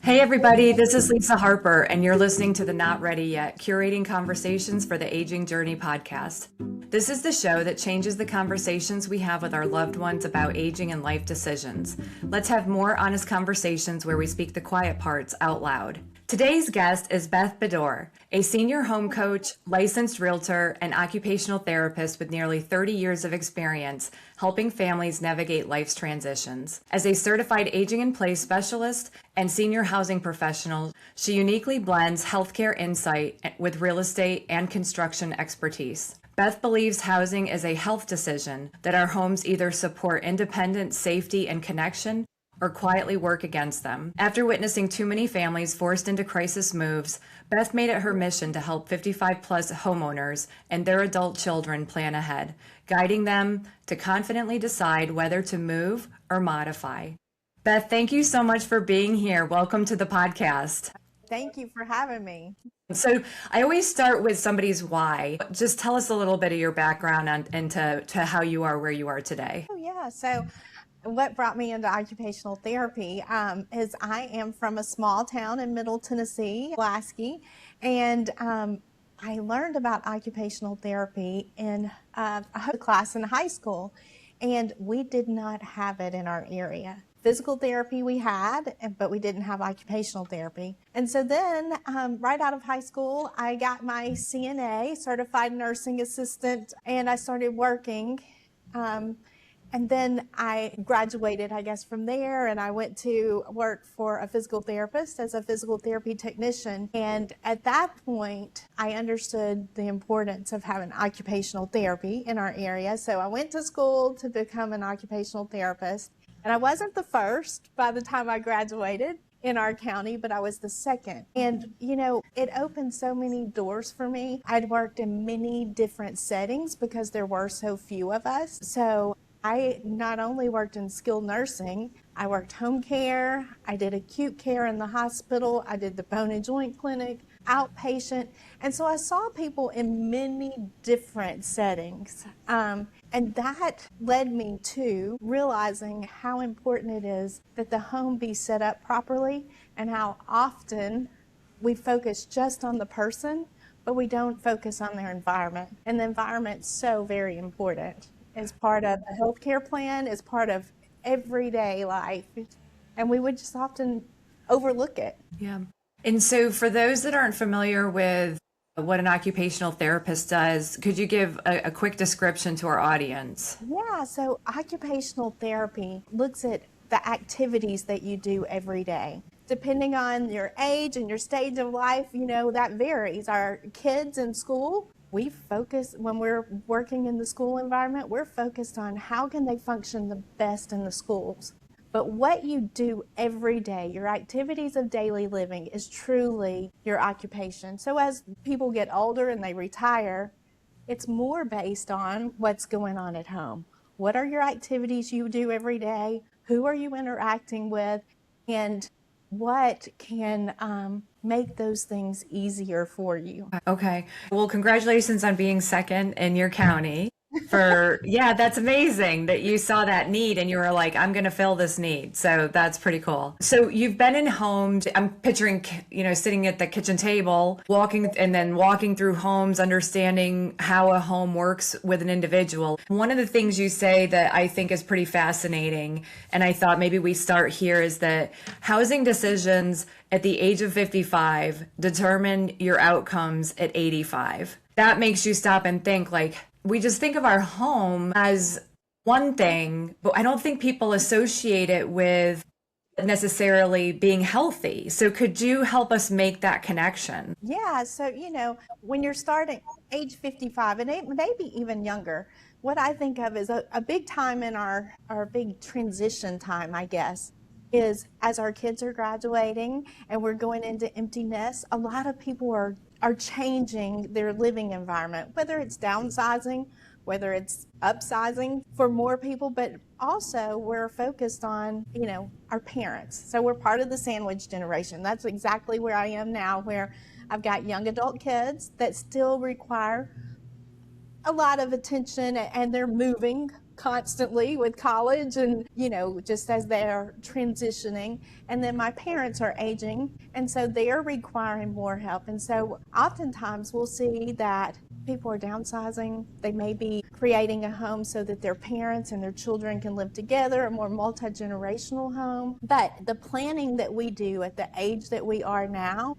Hey everybody, this is Lisa Harper, and you're listening to the Not Ready Yet Curating Conversations for the Aging Journey podcast. This is the show that changes the conversations we have with our loved ones about aging and life decisions. Let's have more honest conversations where we speak the quiet parts out loud. Today's guest is Beth Bedore, a senior home coach, licensed realtor, and occupational therapist with nearly 30 years of experience helping families navigate life's transitions. As a certified aging in place specialist and senior housing professional, she uniquely blends healthcare insight with real estate and construction expertise. Beth believes housing is a health decision, that our homes either support independence, safety, and connection, or quietly work against them. After witnessing too many families forced into crisis moves, Beth made it her mission to help 55-plus homeowners and their adult children plan ahead, guiding them to confidently decide whether to move or modify. Beth, thank you so much for being here. Welcome to the podcast. Thank you for having me. So I always start with somebody's why. Just tell us a little bit of your background and to how you are where you are today. Oh, yeah. So what brought me into occupational therapy is I am from a small town in Middle Tennessee, Pulaski, and I learned about occupational therapy in a class in high school, and we did not have it in our area. Physical therapy we had, but we didn't have occupational therapy. And so then right out of high school, I got my CNA, Certified Nursing Assistant, and I started working. And then I graduated, I guess, from there, and I went to work for a physical therapist as a physical therapy technician. And at that point, I understood the importance of having occupational therapy in our area. So I went to school to become an occupational therapist. And I wasn't the first by the time I graduated in our county, but I was the second. And, you know, it opened so many doors for me. I'd worked in many different settings because there were so few of us. So I not only worked in skilled nursing, I worked home care, I did acute care in the hospital, I did the bone and joint clinic, outpatient, and so I saw people in many different settings. And that led me to realizing how important it is that the home be set up properly and how often we focus just on the person, but we don't focus on their environment. And the environment's so very important. As part of the healthcare plan, as part of everyday life. And we would just often overlook it. Yeah. And so for those that aren't familiar with what an occupational therapist does, could you give a quick description to our audience? Yeah, so occupational therapy looks at the activities that you do every day. Depending on your age and your stage of life, you know, that varies. Our kids in school, we focus, when we're working in the school environment, we're focused on how can they function the best in the schools. But what you do every day, your activities of daily living, is truly your occupation. So as people get older and they retire, it's more based on what's going on at home. What are your activities you do every day? Who are you interacting with? And what can make those things easier for you. Okay. Well, congratulations on being second in your county. Yeah, that's amazing that you saw that need and you were like, I'm going to fill this need. So that's pretty cool. So you've been in homes. I'm picturing, you know, sitting at the kitchen table, walking through homes, understanding how a home works with an individual. One of the things you say that I think is pretty fascinating, and I thought maybe we start here, is that housing decisions at the age of 55 determine your outcomes at 85. That makes you stop and think, like, we just think of our home as one thing, but I don't think people associate it with necessarily being healthy. So could you help us make that connection? Yeah, so, you know, when you're starting age 55 and maybe even younger, what I think of is a big time in our big transition time, I guess, is as our kids are graduating and we're going into empty nests, a lot of people are changing their living environment, whether it's downsizing, whether it's upsizing for more people, but also we're focused on, you know, our parents. So we're part of the sandwich generation. That's exactly where I am now, where I've got young adult kids that still require a lot of attention and they're moving constantly with college and, just as they're transitioning. And then my parents are aging, and so they're requiring more help. And so oftentimes we'll see that people are downsizing. They may be creating a home so that their parents and their children can live together, a more multi-generational home. But the planning that we do at the age that we are now,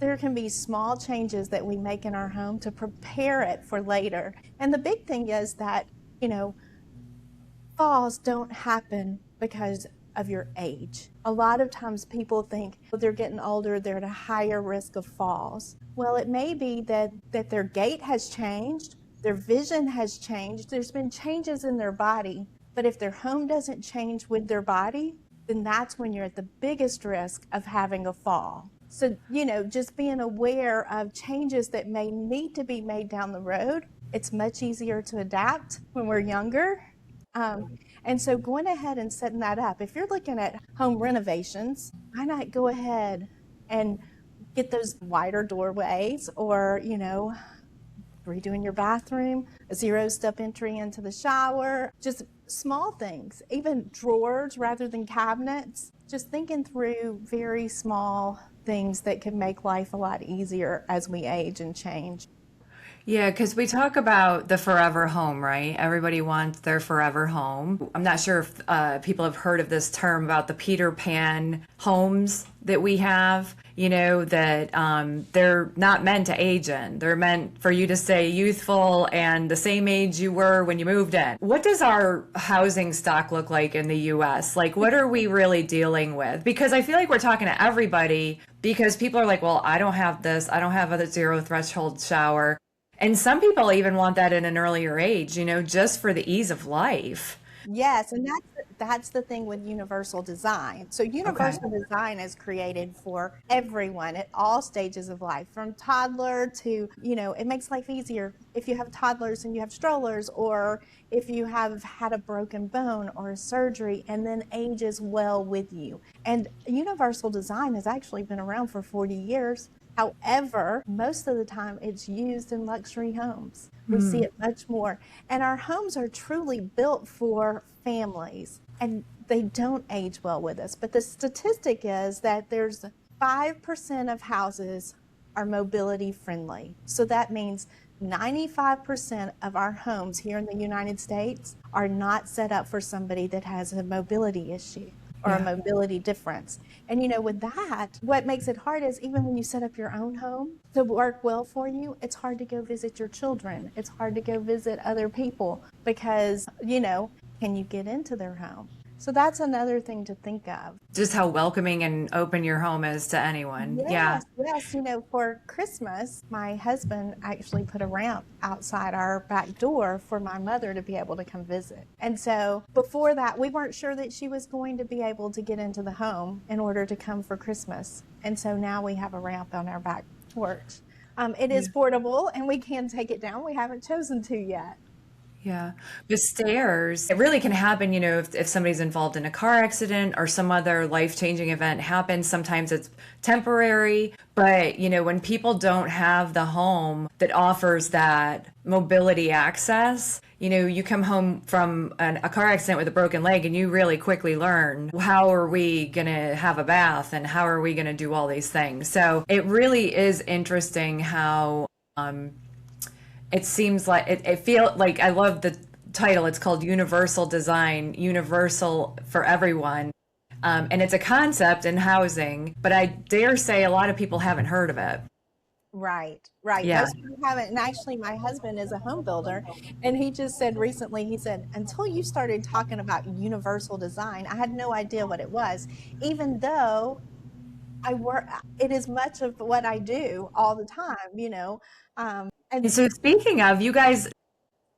there can be small changes that we make in our home to prepare it for later. And the big thing is that, falls don't happen because of your age. A lot of times people think they're getting older, they're at a higher risk of falls. Well, it may be that their gait has changed, their vision has changed, there's been changes in their body. But if their home doesn't change with their body, then that's when you're at the biggest risk of having a fall. So, just being aware of changes that may need to be made down the road. It's much easier to adapt when we're younger. And so going ahead and setting that up, if you're looking at home renovations, why not go ahead and get those wider doorways, or, redoing your bathroom, a 0-step entry into the shower, just small things, even drawers rather than cabinets, just thinking through very small things that can make life a lot easier as we age and change. Yeah, because we talk about the forever home, right? Everybody wants their forever home. I'm not sure if people have heard of this term about the Peter Pan homes that we have, that they're not meant to age in. They're meant for you to stay youthful and the same age you were when you moved in. What does our housing stock look like in the US? Like, what are we really dealing with? Because I feel like we're talking to everybody, because people are like, well, I don't have this. I don't have a 0 threshold shower. And some people even want that at an earlier age, just for the ease of life. Yes, and that's the thing with universal design. So universal design is created for everyone at all stages of life, from toddler to, it makes life easier if you have toddlers and you have strollers, or if you have had a broken bone or a surgery, and then ages well with you. And universal design has actually been around for 40 years. However, most of the time it's used in luxury homes. We see it much more. And our homes are truly built for families, and they don't age well with us. But the statistic is that there's 5% of houses are mobility friendly. So that means 95% of our homes here in the United States are not set up for somebody that has a mobility issue or a mobility difference. And with that, what makes it hard is even when you set up your own home to work well for you, it's hard to go visit your children. It's hard to go visit other people because, can you get into their home? So that's another thing to think of. Just how welcoming and open your home is to anyone. Yes. For Christmas, my husband actually put a ramp outside our back door for my mother to be able to come visit. And so before that, we weren't sure that she was going to be able to get into the home in order to come for Christmas. And so now we have a ramp on our back porch. It is portable and we can take it down. We haven't chosen to yet. Yeah. The stairs, it really can happen, if somebody's involved in a car accident or some other life-changing event happens. Sometimes it's temporary, but, when people don't have the home that offers that mobility access, you come home from a car accident with a broken leg and you really quickly learn, how are we going to have a bath and how are we going to do all these things? So it really is interesting how it seems like it feels like, I love the title. It's called Universal Design, universal for everyone. And it's a concept in housing, but I dare say a lot of people haven't heard of it. Right. Yeah. Most people haven't. And actually, my husband is a home builder, and he just said recently, he said, until you started talking about universal design, I had no idea what it was, even though it is much of what I do all the time, And so speaking of, you guys,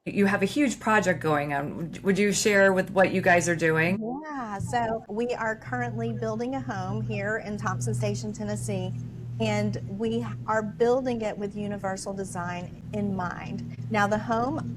you have a huge project going on. Would you share with what you guys are doing? Yeah, so we are currently building a home here in Thompson Station, Tennessee, and we are building it with universal design in mind. Now, the home,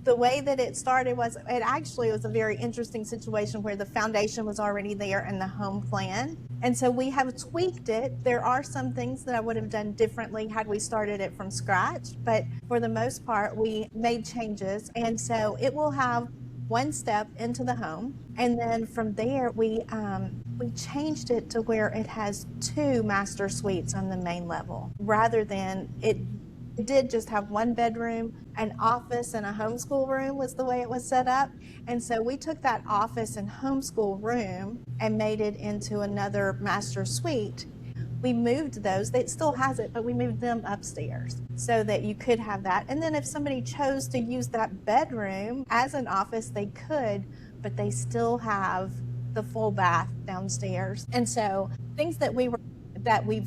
the way that it started was, it actually was a very interesting situation where the foundation was already there and the home plan. And so we have tweaked it. There are some things that I would have done differently had we started it from scratch, but for the most part, we made changes. And so it will have one step into the home, and then from there we changed it to where it has two master suites on the main level, rather than it did just have one bedroom, an office, and a homeschool room was the way it was set up. And so we took that office and homeschool room and made it into another master suite. We moved those, it still has it, but we moved them upstairs so that you could have that. And then if somebody chose to use that bedroom as an office, they could, but they still have the full bath downstairs. And so things that we've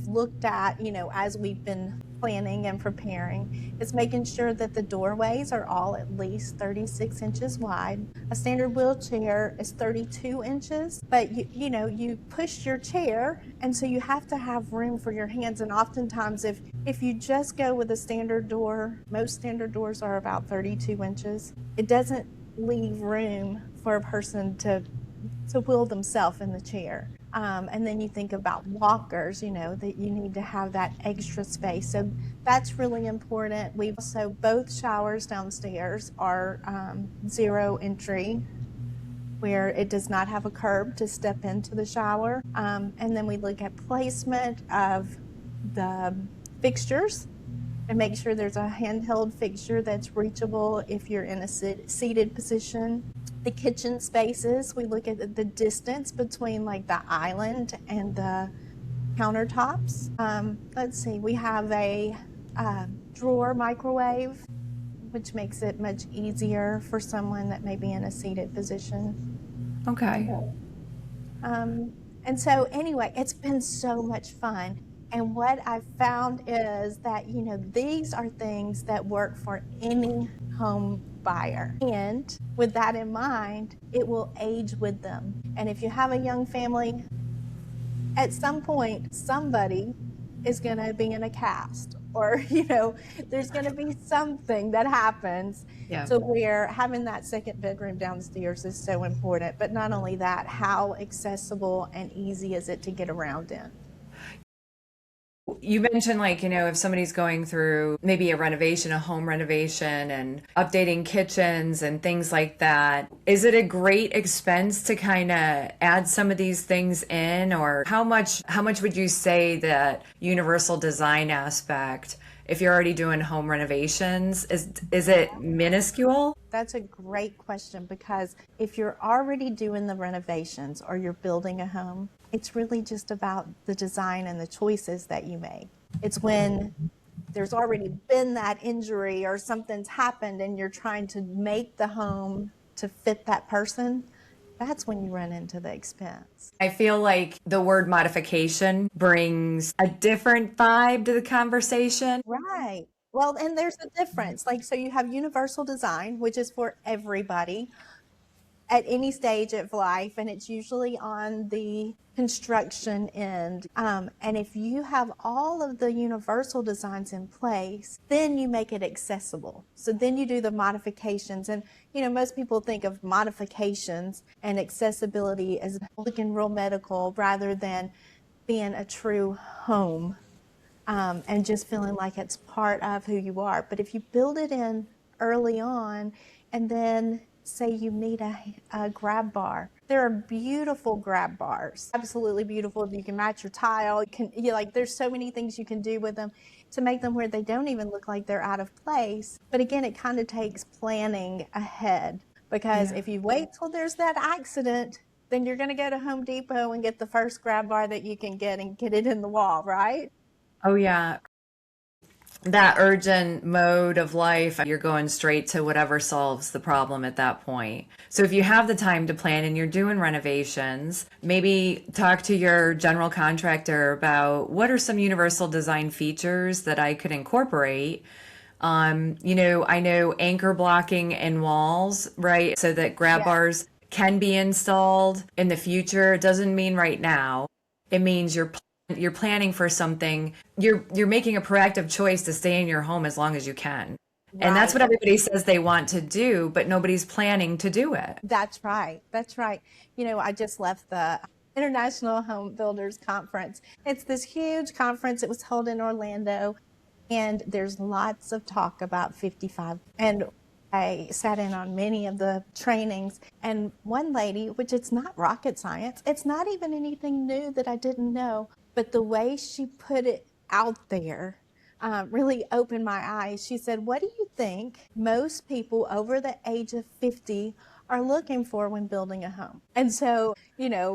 looked at, as we've been planning and preparing, is making sure that the doorways are all at least 36 inches wide. A standard wheelchair is 32 inches, but you push your chair, and so you have to have room for your hands. And oftentimes if you just go with a standard door, most standard doors are about 32 inches, it doesn't leave room for a person to wheel themselves in the chair. And then you think about walkers, that you need to have that extra space. So that's really important. We've also, both showers downstairs are 0 entry, where it does not have a curb to step into the shower. And then we look at placement of the fixtures and make sure there's a handheld fixture that's reachable if you're in a seated position. The kitchen spaces, we look at the distance between like the island and the countertops. Let's see, we have a drawer microwave, which makes it much easier for someone that may be in a seated position. Okay. And so anyway, it's been so much fun. And what I've found is that, these are things that work for any home buyer. And with that in mind, it will age with them. And if you have a young family, at some point, somebody is going to be in a cast, or, there's going to be something that happens. Yeah. So where having that second bedroom downstairs is so important. But not only that, how accessible and easy is it to get around in? You mentioned if somebody's going through maybe a home renovation and updating kitchens and things like that, is it a great expense to kind of add some of these things in? Or how much would you say that universal design aspect, if you're already doing home renovations, is it minuscule? That's a great question, because if you're already doing the renovations or you're building a home, it's really just about the design and the choices that you make. It's when there's already been that injury or something's happened and you're trying to make the home to fit that person, that's when you run into the expense. I feel like the word modification brings a different vibe to the conversation. Right. Well, and there's a difference. So you have universal design, which is for everybody at any stage of life, and it's usually on the construction end. And if you have all of the universal designs in place, then you make it accessible. So then you do the modifications. And, most people think of modifications and accessibility as looking real medical rather than being a true home. And just feeling like it's part of who you are. But if you build it in early on, and then say you need a grab bar, there are beautiful grab bars, absolutely beautiful. You can match your tile. There's so many things you can do with them to make them where they don't even look like they're out of place. But again, it kind of takes planning ahead, because if you wait till there's that accident, then you're going to go to Home Depot and get the first grab bar that you can get and get it in the wall, right? Oh, yeah. That urgent mode of life, you're going straight to whatever solves the problem at that point. So if you have the time to plan and you're doing renovations, maybe talk to your general contractor about what are some universal design features that I could incorporate. I know anchor blocking in walls, right? So that grab bars can be installed in the future. It doesn't mean right now. It means you're planning for something. You're making a proactive choice to stay in your home as long as you can. Right. And that's what everybody says they want to do, but nobody's planning to do it. That's right. That's right. I just left the International Home Builders Conference. It's this huge conference. It was held in Orlando, and there's lots of talk about 55. And I sat in on many of the trainings, and one lady, which it's not rocket science, it's not even anything new that I didn't know, but the way she put it out there really opened my eyes. She said, "What do you think most people over the age of 50 are looking for when building a home?" And so,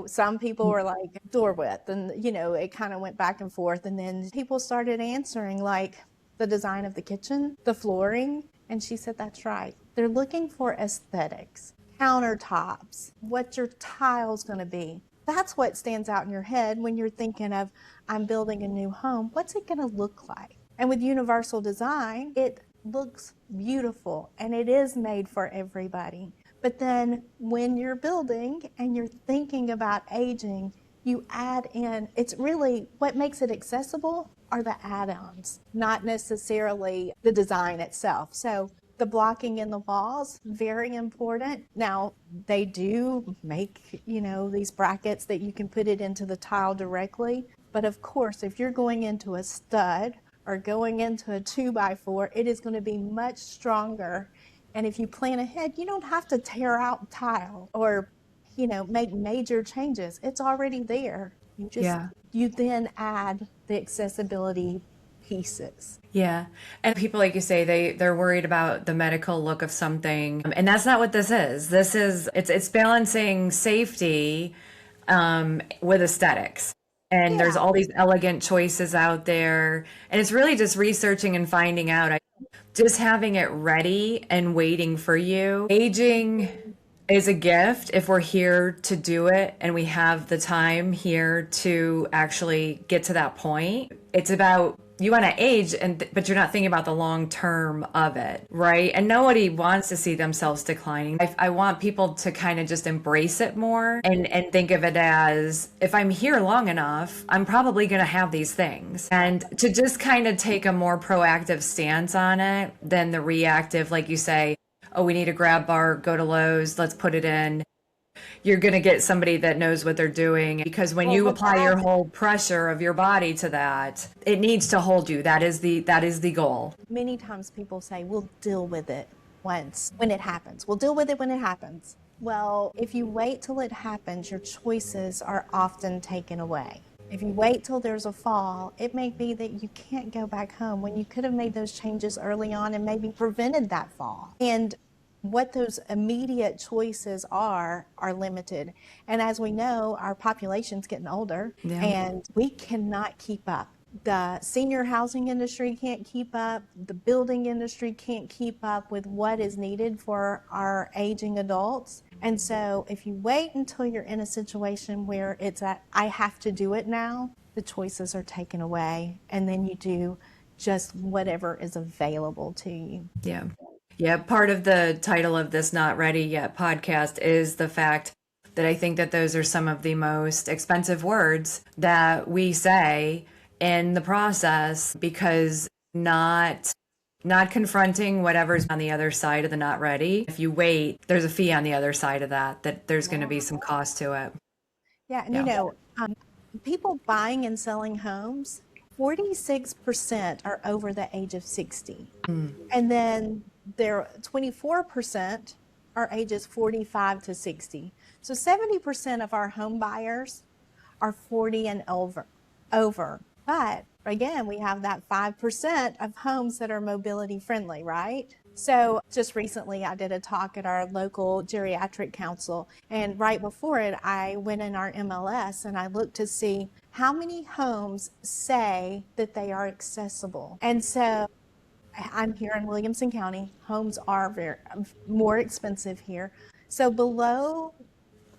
some people were like door width, and, it kind of went back and forth. And then people started answering like the design of the kitchen, the flooring. And she said, "That's right. They're looking for aesthetics, countertops, what your tile's going to be." That's what stands out in your head when you're thinking of, I'm building a new home. What's it going to look like? And with universal design, it looks beautiful and it is made for everybody. But then when you're building and you're thinking about aging, you add in, it's really what makes it accessible are the add-ons, not necessarily the design itself. So the blocking in the walls, very important. Now, they do make, these brackets that you can put it into the tile directly. But of course, if you're going into a stud or going into a 2x4, it is going to be much stronger. And if you plan ahead, you don't have to tear out tile or, make major changes. It's already there. You then add the accessibility pieces. Yeah. And people, like you say, they're worried about the medical look of something. And that's not what this is. It's balancing safety with aesthetics. And there's all these elegant choices out there. And it's really just researching and finding out. Just having it ready and waiting for you. Aging is a gift if we're here to do it and we have the time here to actually get to that point. It's about you want to age but you're not thinking about the long term of it, right? And nobody wants to see themselves declining. I want people to kind of just embrace it more and think of it as, if I'm here long enough, I'm probably going to have these things. And to just kind of take a more proactive stance on it than the reactive, like you say, oh, we need a grab bar, go to Lowe's, let's put it in. You're going to get somebody that knows what they're doing, because when you apply your whole pressure of your body to that, it needs to hold you. That is the goal. Many times people say, we'll deal with it when it happens. We'll deal with it when it happens. Well, if you wait till it happens, your choices are often taken away. If you wait till there's a fall, it may be that you can't go back home when you could have made those changes early on and maybe prevented that fall. And what those immediate choices are limited. And as we know, our population's getting older and we cannot keep up. The senior housing industry can't keep up. The building industry can't keep up with what is needed for our aging adults. And so if you wait until you're in a situation where it's I have to do it now, the choices are taken away. And then you do just whatever is available to you. Yeah. Yeah, part of the title of this Not Ready Yet podcast is the fact that I think that those are some of the most expensive words that we say in the process, because not confronting whatever's on the other side of the not ready. If you wait, there's a fee on the other side of that there's going to be some cost to it. Yeah, and people buying and selling homes, 46% are over the age of 60. And then 24% are ages 45 to 60. So 70% of our home buyers are 40 and over. But again, we have that 5% of homes that are mobility friendly, right? So just recently I did a talk at our local geriatric council, and right before it, I went in our MLS and I looked to see how many homes say that they are accessible. And so I'm here in Williamson County. Homes are more expensive here. So below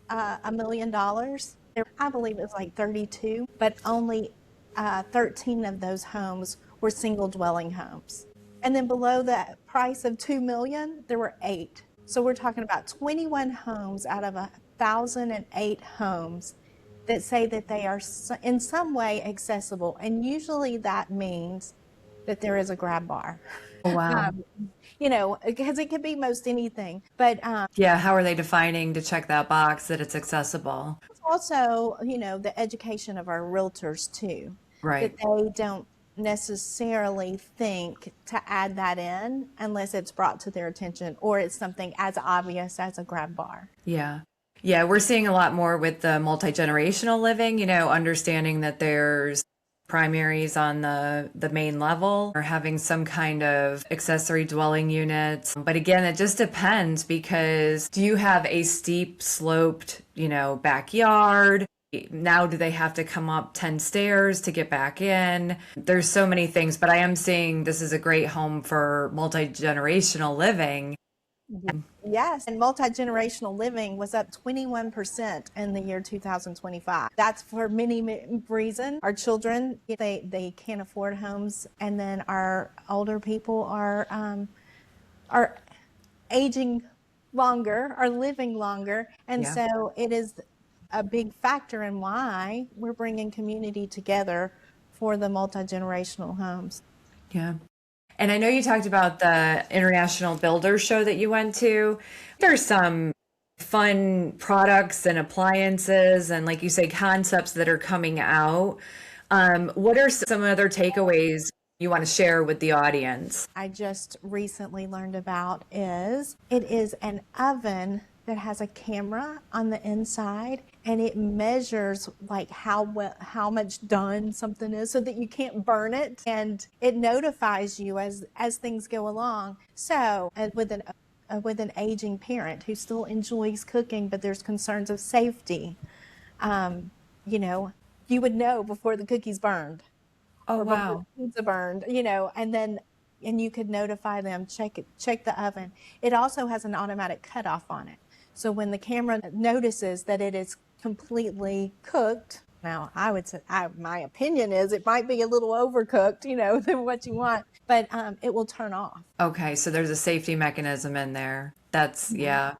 $1 million, I believe it was like 32, but only 13 of those homes were single dwelling homes. And then below the price of $2 million, there were 8. So we're talking about 21 homes out of 1,008 homes that say that they are in some way accessible. And usually that means that there is a grab bar. Wow. Because it could be most anything. But yeah, how are they defining to check that box that it's accessible? Also, the education of our realtors too. Right. That they don't necessarily think to add that in unless it's brought to their attention or it's something as obvious as a grab bar. Yeah. Yeah, we're seeing a lot more with the multi-generational living, understanding that there's primaries on the main level or having some kind of accessory dwelling units. But again, it just depends because do you have a steep sloped, backyard? Now do they have to come up 10 stairs to get back in? There's so many things, but I am seeing this is a great home for multi-generational living. Yes, and multi-generational living was up 21% in the year 2025. That's for many reasons. Our children, they can't afford homes, and then our older people are aging longer, are living longer, and Yeah. so it is a big factor in why we're bringing community together for the multi-generational homes. Yeah. And I know you talked about the International Builder Show that you went to. There's some fun products and appliances and, like you say, concepts that are coming out. What are some other takeaways you want to share with the audience? I just recently learned about is it is an oven that has a camera on the inside and it measures like how much done something is so that you can't burn it, and it notifies you as things go along. So with an aging parent who still enjoys cooking but there's concerns of safety, you know, you would know before the cookies burned Oh, or before wow. the pizza burned, and you could notify them, check the oven. It also has an automatic cutoff on it. So when the camera notices that it is completely cooked, now I would say, my opinion is it might be a little overcooked, than what you want, but it will turn off. Okay, so there's a safety mechanism in there. Yeah.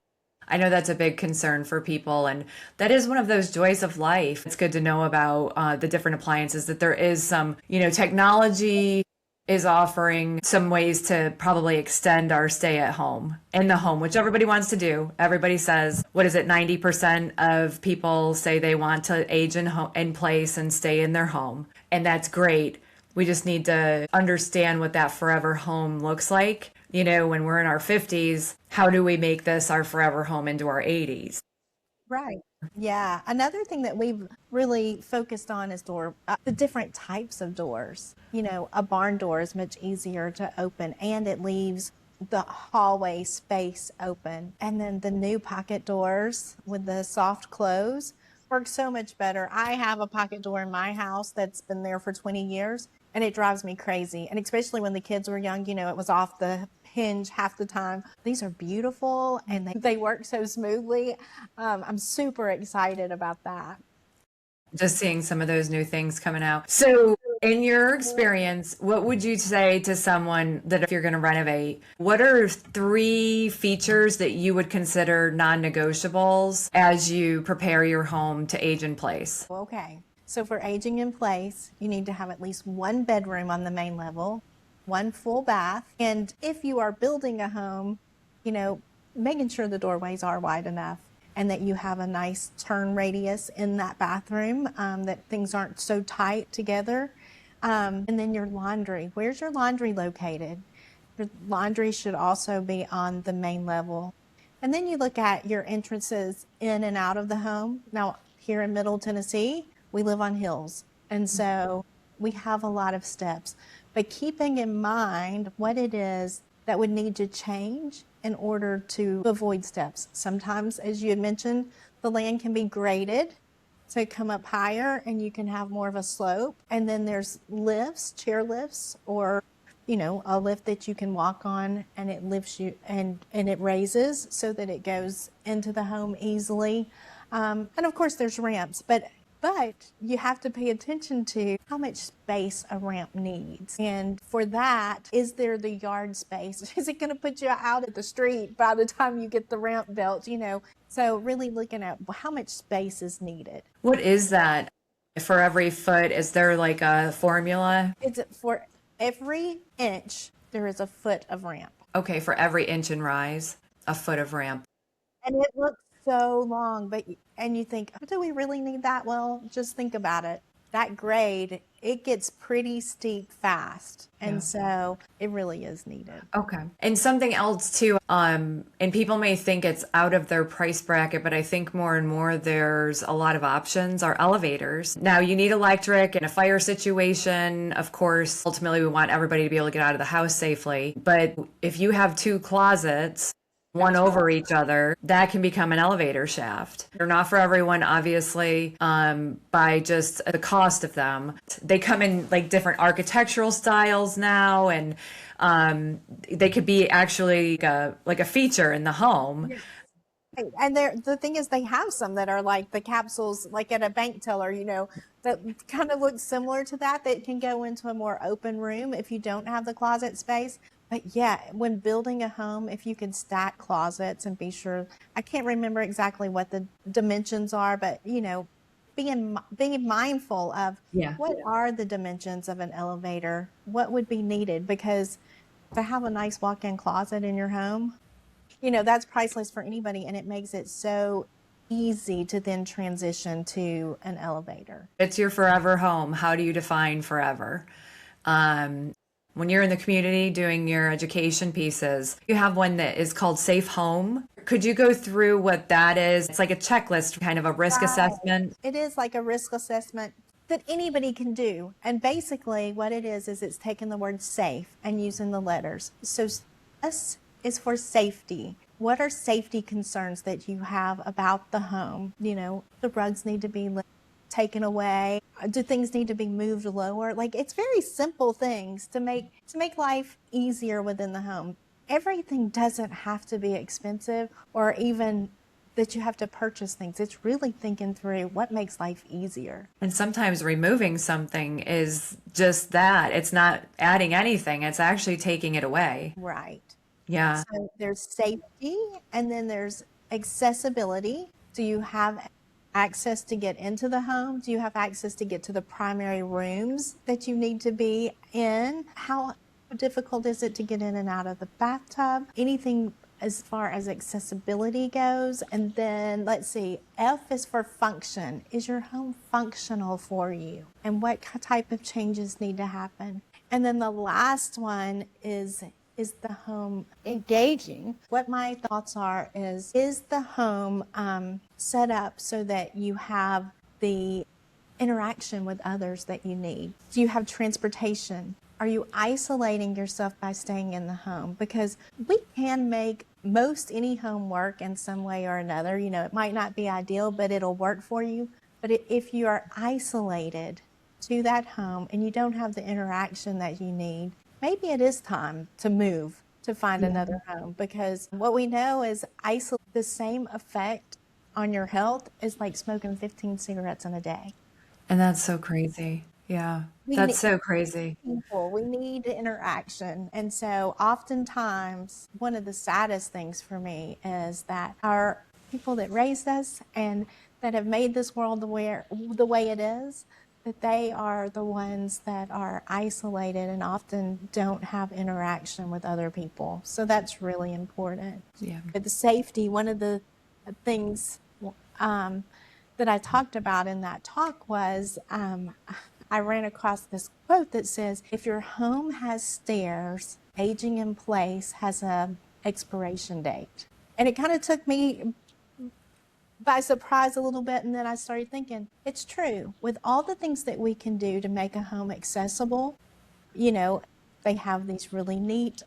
I know that's a big concern for people, and that is one of those joys of life. It's good to know about the different appliances, that there is some, technology is offering some ways to probably extend our stay at home in the home, which everybody wants to do. Everybody says, what is it, 90% of people say they want to age in place and stay in their home, and that's great. We just need to understand what that forever home looks like. When we're in our 50s, how do we make this our forever home into our 80s? Right. Yeah. Another thing that we've really focused on is the different types of doors. A barn door is much easier to open and it leaves the hallway space open. And then the new pocket doors with the soft close work so much better. I have a pocket door in my house that's been there for 20 years and it drives me crazy. And especially when the kids were young, it was off the hinge half the time. These are beautiful and they work so smoothly. I'm super excited about that. Just seeing some of those new things coming out. So, in your experience, what would you say to someone that if you're going to renovate, what are 3 features that you would consider non-negotiables as you prepare your home to age in place? Okay. So for aging in place, you need to have at least 1 bedroom on the main level, 1 full bath. And if you are building a home, making sure the doorways are wide enough and that you have a nice turn radius in that bathroom, that things aren't so tight together. And then your laundry. Where's your laundry located? Your laundry should also be on the main level. And then you look at your entrances in and out of the home. Now, here in Middle Tennessee, we live on hills. And so we have a lot of steps. But keeping in mind what it is that would need to change in order to avoid steps. Sometimes, as you had mentioned, the land can be graded to come up higher and you can have more of a slope. And then there's lifts, chair lifts, or a lift that you can walk on and it lifts you and it raises so that it goes into the home easily. And of course there's ramps, but you have to pay attention to how much space a ramp needs. And for that, is there the yard space? Is it going to put you out at the street by the time you get the ramp built? So really looking at how much space is needed. What is that? For every foot, is there like a formula? It's for every inch, there is a foot of ramp. Okay, for every inch in rise, a foot of ramp. And it looks so long, and you think, oh, do we really need that? Well, just think about it. that grade, it gets pretty steep fast. And Yeah. so it really is needed. Okay. And something else too, and people may think it's out of their price bracket, but I think more and more there's a lot of options are elevators. Now you need electric in a fire situation. Of course, ultimately we want everybody to be able to get out of the house safely. But if you have two closets, one over each other, that can become an elevator shaft. They're not for everyone, obviously, by just the cost of them. They come in like different architectural styles now, and they could be actually like a feature in the home. And the thing is, they have some that are like the capsules, like at a bank teller, that kind of looks similar to that can go into a more open room if you don't have the closet space. But yeah, when building a home, if you can stack closets and be sure, I can't remember exactly what the dimensions are, but being mindful of what are the dimensions of an elevator, what would be needed, because to have a nice walk-in closet in your home, that's priceless for anybody, and it makes it so easy to then transition to an elevator. It's your forever home. How do you define forever? When you're in the community doing your education pieces, you have one that is called Safe Home. Could you go through what that is? It's like a checklist, kind of a risk assessment. It is like a risk assessment that anybody can do. And basically what it is it's taking the word safe and using the letters. So S is for safety. What are safety concerns that you have about the home? The rugs need to be taken away. Do things need to be moved lower? Like, it's very simple things to make life easier within the home. Everything doesn't have to be expensive or even that you have to purchase things. It's really thinking through what makes life easier. And sometimes removing something is just that. It's not adding anything. It's actually taking it away. Right. Yeah. So there's safety, and then there's accessibility. Do you have access to get into the home? Do you have access to get to the primary rooms that you need to be in? How difficult is it to get in and out of the bathtub? Anything as far as accessibility goes. And then let's see, F is for function. Is your home functional for you? And what type of changes need to happen? And then the last one is the home engaging? What my thoughts are is the home set up so that you have the interaction with others that you need? Do you have transportation? Are you isolating yourself by staying in the home? Because we can make most any home work in some way or another. It might not be ideal, but it'll work for you. But if you are isolated to that home and you don't have the interaction that you need, maybe it is time to move to find another home, because what we know is the same effect on your health is like smoking 15 cigarettes in a day. And that's so crazy. Yeah, that's so crazy. We need interaction. And so oftentimes, one of the saddest things for me is that our people that raised us and that have made this world the way it is, that they are the ones that are isolated and often don't have interaction with other people. So that's really important. Yeah. But the safety, one of the things that I talked about in that talk was I ran across this quote that says, if your home has stairs, aging in place has a expiration date. And it kind of took me by surprise a little bit, and then I started thinking, it's true. With all the things that we can do to make a home accessible, they have these really neat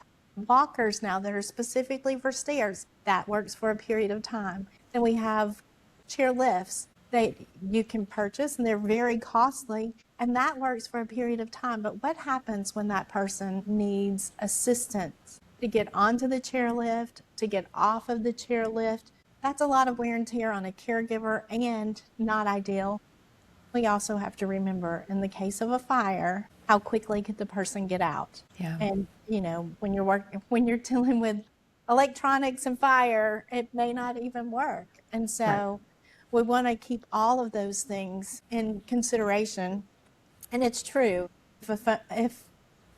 walkers now that are specifically for stairs. That works for a period of time. Then we have chair lifts that you can purchase, and they're very costly, and that works for a period of time. But what happens when that person needs assistance to get onto the chairlift, to get off of the chairlift? That's a lot of wear and tear on a caregiver and not ideal. We also have to remember, in the case of a fire, how quickly could the person get out? Yeah. And when you're dealing with electronics and fire, it may not even work. And so we want to keep all of those things in consideration. And it's true.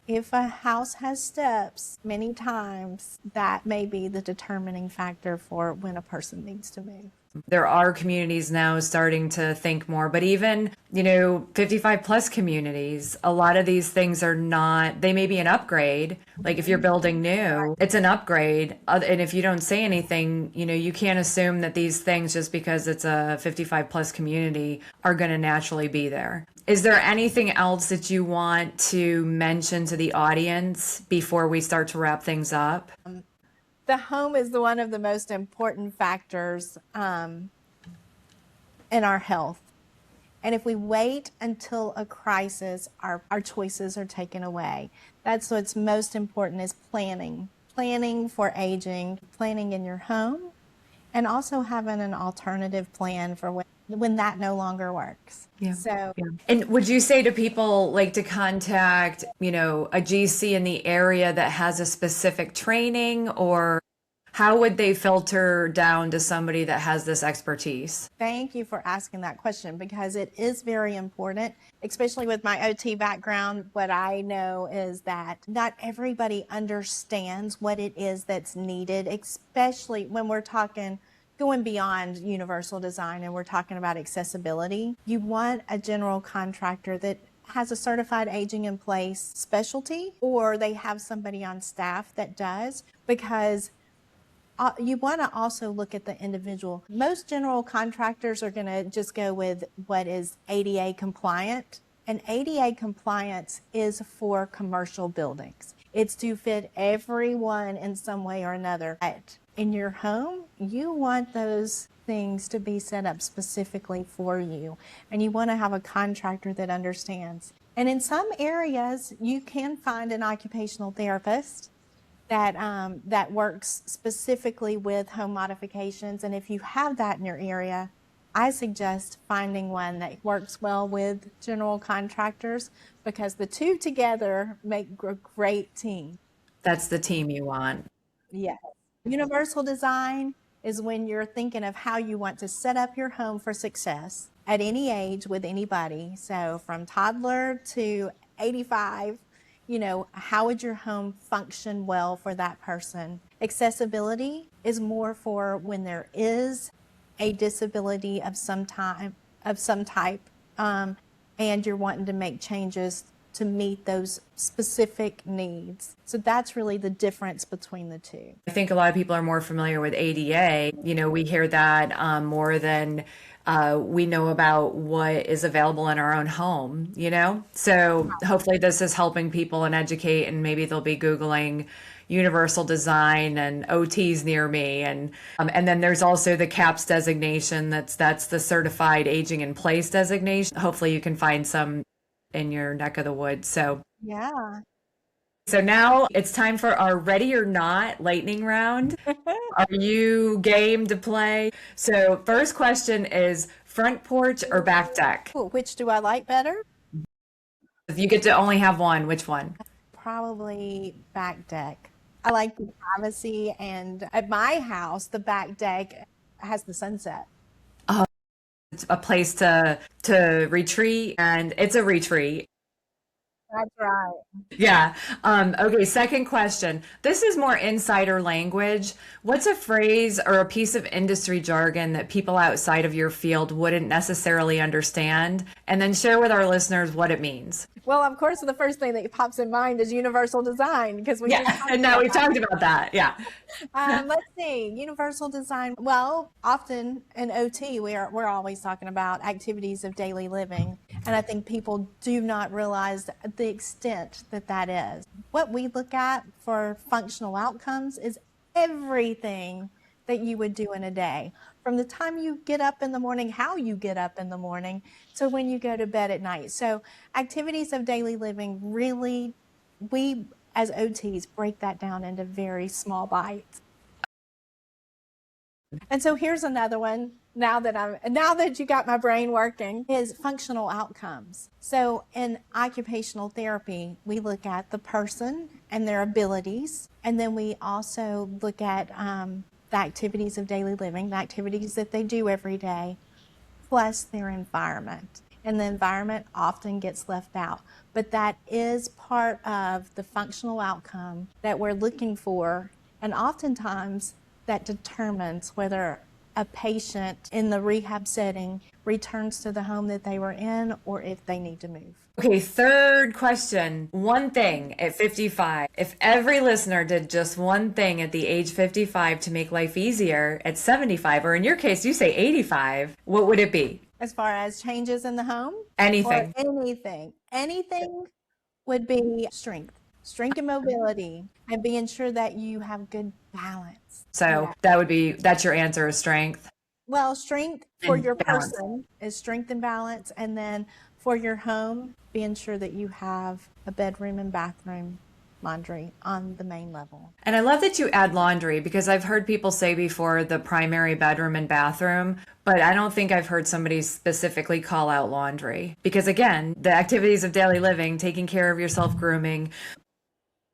If a house has steps, many times that may be the determining factor for when a person needs to move. There are communities now starting to think more, but even, 55 plus communities, a lot of these things are not, they may be an upgrade. Like if you're building new, it's an upgrade. And if you don't say anything, you can't assume that these things, just because it's a 55 plus community, are going to naturally be there. Is there anything else that you want to mention to the audience before we start to wrap things up? The home is one of the most important factors in our health. And if we wait until a crisis, our choices are taken away. That's what's most important, is planning. Planning for aging, planning in your home, and also having an alternative plan for when that no longer works. Yeah. So, Yeah. And would you say to people like to contact, a GC in the area that has a specific training, or how would they filter down to somebody that has this expertise? thank you for asking that question, because it is very important, especially with my OT background. What I know is that not everybody understands what it is that's needed, especially when we're talking going beyond universal design and we're talking about accessibility. You want a general contractor that has a certified aging in place specialty, or they have somebody on staff that does, because you want to also look at the individual. Most general contractors are going to just go with what is ADA compliant, and ADA compliance is for commercial buildings. It's to fit everyone in some way or another. But in your home, you want those things to be set up specifically for you, and you want to have a contractor that understands. And in some areas, you can find an occupational therapist that works specifically with home modifications. And if you have that in your area, I suggest finding one that works well with general contractors, because the two together make a great team. That's the team you want. Yes. Universal design is when you're thinking of how you want to set up your home for success at any age with anybody. So from toddler to 85, how would your home function well for that person? Accessibility is more for when there is a disability of some type, and you're wanting to make changes to meet those specific needs. So that's really the difference between the two. I think a lot of people are more familiar with ADA. We hear that more than we know about what is available in our own home. So hopefully this is helping people and educate, and maybe they'll be Googling universal design and OTs near me. And then there's also the CAPS designation. That's the certified aging in place designation. Hopefully you can find some in your neck of the woods. Yeah. So now it's time for our ready or not lightning round. Are you game to play? So first question is front porch or back deck? Cool. Which do I like better? If you get to only have one, which one? Probably back deck. I like the privacy, and at my house, the back deck has the sunset. It's a place to retreat, and it's a retreat. That's right. Yeah. Okay, second question. This is more insider language. What's a phrase or a piece of industry jargon that people outside of your field wouldn't necessarily understand? And then share with our listeners what it means. Well, of course, the first thing that pops in mind is universal design, because we just Yeah, talked and now about we've talked about that. Yeah. let's see, universal design. Well, often in OT, we're always talking about activities of daily living, and I think people do not realize the extent that that is. What we look at for functional outcomes is everything that you would do in a day, from the time you get up in the morning, how you get up in the morning, to when you go to bed at night. So activities of daily living, really, we as OTs break that down into very small bites. And so here's another one. Now that you got my brain working, is functional outcomes. So in occupational therapy, we look at the person and their abilities, and then we also look at the activities of daily living, the activities that they do every day, plus their environment. And the environment often gets left out, but that is part of the functional outcome that we're looking for, and oftentimes that determines whether a patient in the rehab setting returns to the home that they were in, or if they need to move. Okay, third question. One thing at 55. If every listener did just one thing at the age 55 to make life easier at 75, or in your case, you say 85, what would it be? As far as changes in the home? Anything. Or anything. Anything would be strength and mobility, and being sure that you have good balance. So that's your answer is strength. Well, strength for And your balance. person is strength and balance, and then for your home, being sure that you have a bedroom and bathroom, laundry on the main level. And I love that you add laundry, because I've heard people say before the primary bedroom and bathroom, but I don't think I've heard somebody specifically call out laundry. Because again, the activities of daily living, taking care of yourself, grooming.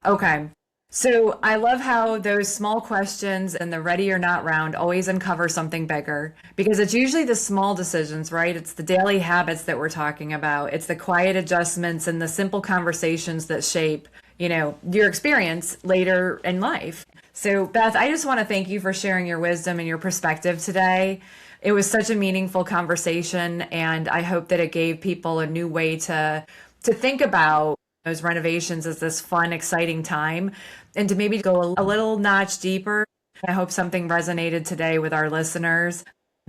Okay. So I love how those small questions and the ready or not round always uncover something bigger, because it's usually the small decisions, right? It's the daily habits that we're talking about. It's the quiet adjustments and the simple conversations that shape, your experience later in life. So Beth, I just want to thank you for sharing your wisdom and your perspective today. It was such a meaningful conversation, and I hope that it gave people a new way to think about those renovations as this fun, exciting time, and to maybe go a little notch deeper. I hope something resonated today with our listeners.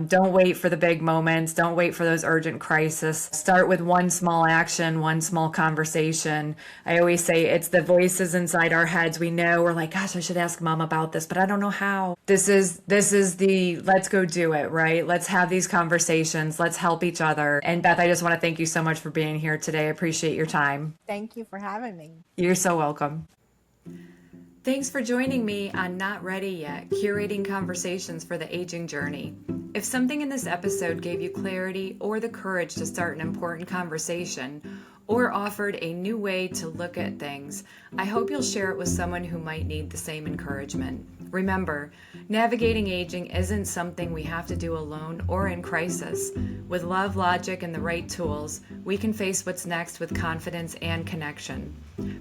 Don't wait for the big moments. Don't wait for those urgent crises. Start with one small action, one small conversation. I always say it's the voices inside our heads. We know we're like, gosh, I should ask mom about this, but I don't know how. This is the let's go do it, right? Let's have these conversations. Let's help each other. And Beth, I just want to thank you so much for being here today. I appreciate your time. Thank you for having me. You're so welcome. Thanks for joining me on Not Ready Yet, curating conversations for the aging journey. If something in this episode gave you clarity or the courage to start an important conversation, or offered a new way to look at things, I hope you'll share it with someone who might need the same encouragement. Remember, navigating aging isn't something we have to do alone or in crisis. With love, logic, and the right tools, we can face what's next with confidence and connection.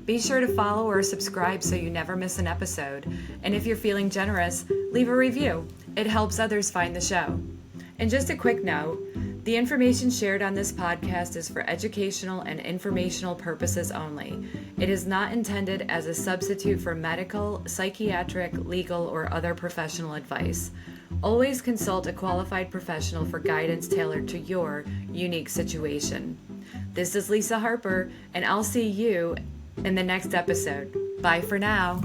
Be sure to follow or subscribe so you never miss an episode. And if you're feeling generous, leave a review. It helps others find the show. And just a quick note, the information shared on this podcast is for educational and informational purposes only. It is not intended as a substitute for medical, psychiatric, legal, or other professional advice. Always consult a qualified professional for guidance tailored to your unique situation. This is Lisa Harper, and I'll see you in the next episode. Bye for now.